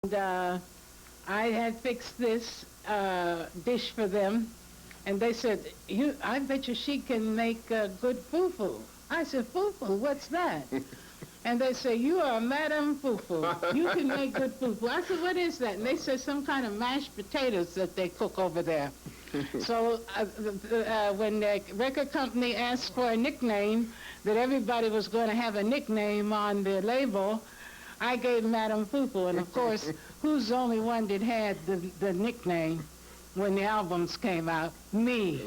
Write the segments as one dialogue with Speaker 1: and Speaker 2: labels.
Speaker 1: And I had fixed this dish for them, and they said, I bet you she can make good fufu. I said, fufu, what's that? And they say, you are Madame Fufu. You can make good fufu. I said, what is that? And they said, some kind of mashed potatoes that they cook over there. So when the record company asked for a nickname, that everybody was going to have a nickname on the label, I gave Madame Fufu. And of course, who's the only one that had the nickname when the albums came out? Me.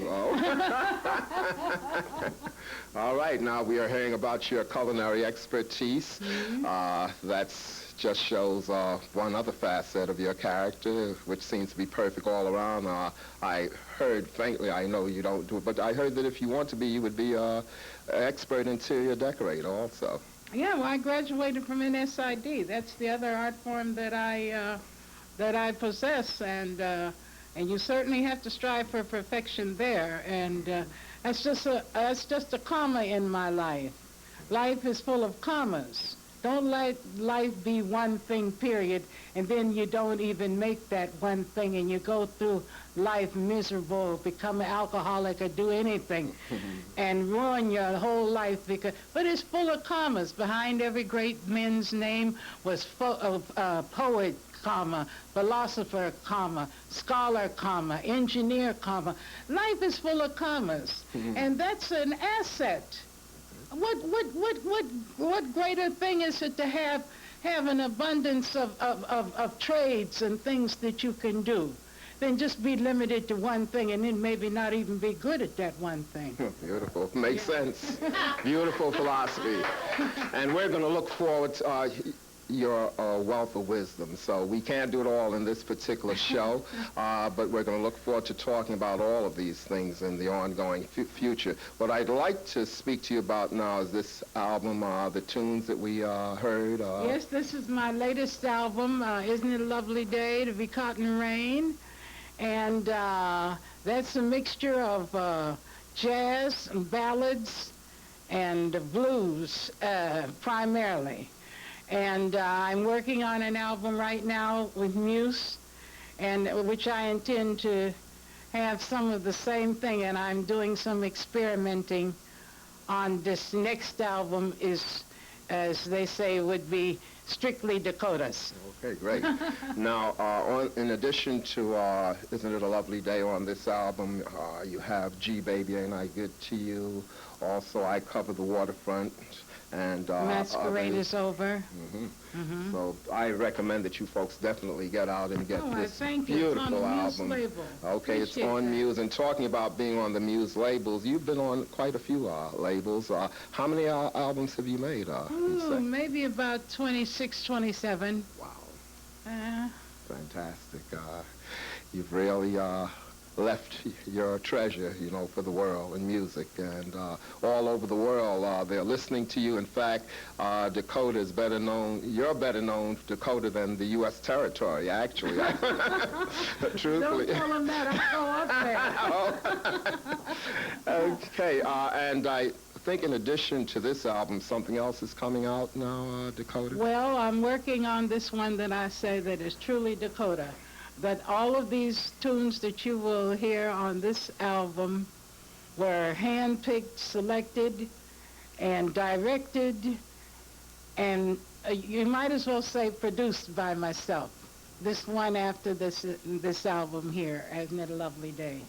Speaker 2: All right, now we are hearing about your culinary expertise.
Speaker 1: Mm-hmm.
Speaker 2: That's just shows one other facet of your character, which seems to be perfect all around. I heard faintly, I know you don't do it, but I heard that if you want to be, you would be an expert interior decorator also.
Speaker 1: Yeah, well, I graduated from NSID. That's the other art form that I possess, and you certainly have to strive for perfection there. And that's just a comma in my life. Life is full of commas. Don't let life be one thing, period, and then you don't even make that one thing, and you go through life miserable, become an alcoholic, or do anything, and ruin your whole life. But it's full of commas. Behind every great man's name was poet, comma, philosopher, comma, scholar, comma, engineer, comma. Life is full of commas, and that's an asset. What greater thing is it to have an abundance of trades and things that you can do than just be limited to one thing and then maybe not even be good at that one thing?
Speaker 2: Beautiful. Makes sense. Beautiful philosophy. And we're going to look forward to your wealth of wisdom. So we can't do it all in this particular show, but we're going to look forward to talking about all of these things in the ongoing future. What I'd like to speak to you about now is this album, the tunes that we heard.
Speaker 1: Yes, this is my latest album, Isn't It a Lovely Day to Be Caught in Rain? And that's a mixture of jazz and ballads and blues primarily. And I'm working on an album right now with Muse, and which I intend to have some of the same thing, and I'm doing some experimenting on this next album is, as they say, would be strictly Dakotas.
Speaker 2: Okay, great. Now, in addition to Isn't It a Lovely Day on this album, you have G Baby, Ain't I Good to You? Also, I Cover the Waterfront. And
Speaker 1: Masquerade is Over.
Speaker 2: So I recommend that you folks definitely get out and get this
Speaker 1: thank you.
Speaker 2: beautiful
Speaker 1: it's on the
Speaker 2: album.
Speaker 1: Muse label.
Speaker 2: Okay, it's on Muse. And talking about being on the Muse labels, you've been on quite a few labels. How many albums have you made?
Speaker 1: Maybe about 26, 27.
Speaker 2: Wow. Fantastic. You've really left your treasure, for the world in music, and all over the world they're listening to you. In fact, Dakota is better known, you're better known, Dakota, than the U.S. territory, actually. Truthfully.
Speaker 1: Don't tell them that, I'll go up there.
Speaker 2: Okay, and I think in addition to this album, something else is coming out now, Dakota?
Speaker 1: Well, I'm working on this one that I say that is truly Dakota. That all of these tunes that you will hear on this album were handpicked, selected, and directed, and you might as well say produced by myself. This one after this album here, Isn't It a Lovely Day?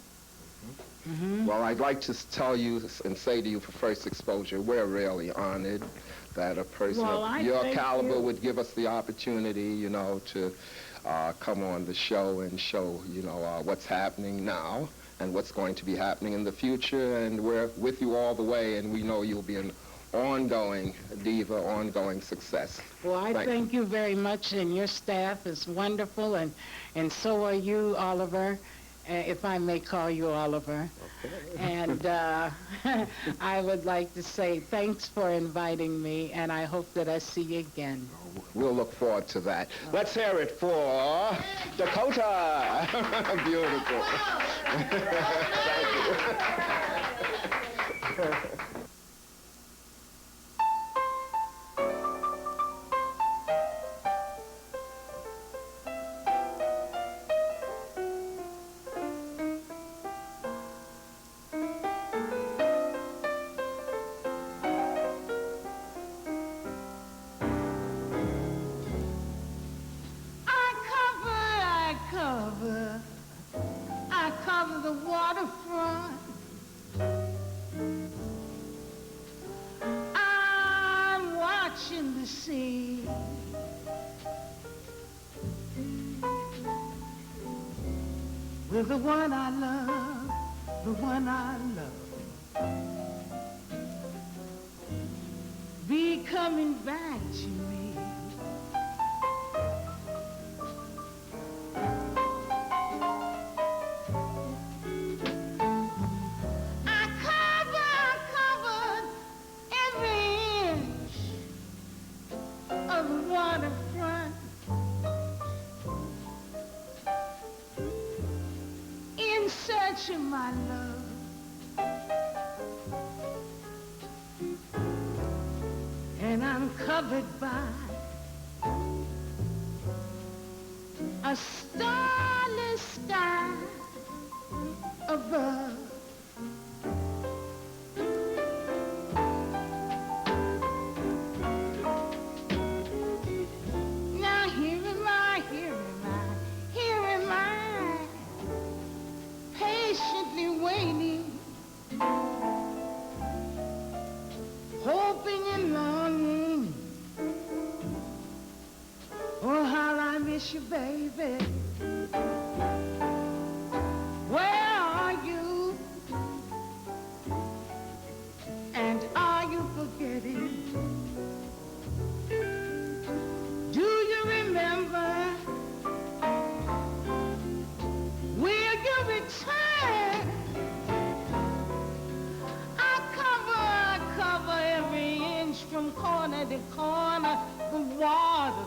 Speaker 2: Well, I'd like to tell you and say to you for first exposure, we're really honored that a person of your caliber would give us the opportunity, to come on the show and show, what's happening now and what's going to be happening in the future. And we're with you all the way, and we know you'll be an ongoing diva, ongoing success.
Speaker 1: Well, I thank you very much, and your staff is wonderful, and so are you, Oliver, if I may call you Oliver.
Speaker 2: Okay.
Speaker 1: And I would like to say thanks for inviting me, and I hope that I see you again.
Speaker 2: We'll look forward to that. Let's hear it for Dakota. Beautiful. Thank you.
Speaker 1: the one I love, the one I love, be coming back to me. I covered every inch of the waterfront in search of my love. And I'm covered by a starless sky above. Now here am I, patiently waiting, hoping and longing. Oh, how I miss you, baby. Where are you? And are you forgetting? Do you remember? Will you return? I cover every inch from corner to corner, the water